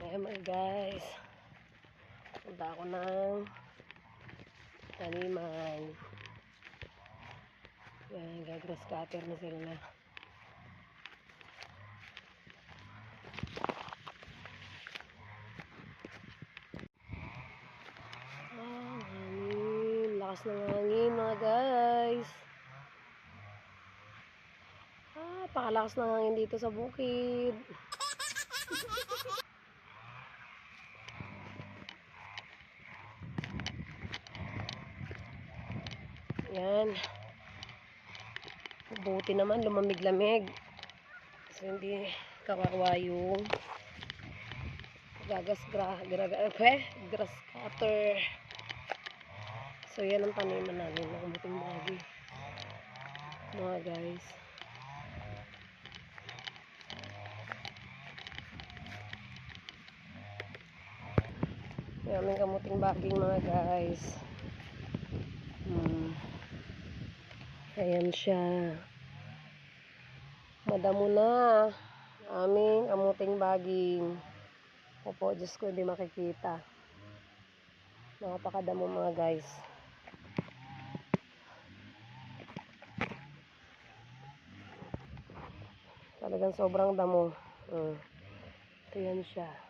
Ayan mga guys, punta ako ng taniman. Ayan, grass cutter na sila. Hangin, lakas ng hangin mga guys. Pakalakas ng hangin dito sa bukid. Yan. Buti naman lumamig-lamig. So hindi kawawa yung grass cutter. So yan ang taniman namin ng kamuting bagi. Mga guys. Yan ang kamuting baging mga guys. Ayan siya. Madamo na aming kamuting baging. Opo, Diyos ko, hindi makikita. Napakadamo mga guys. Talagang sobrang damo. Ito yan siya.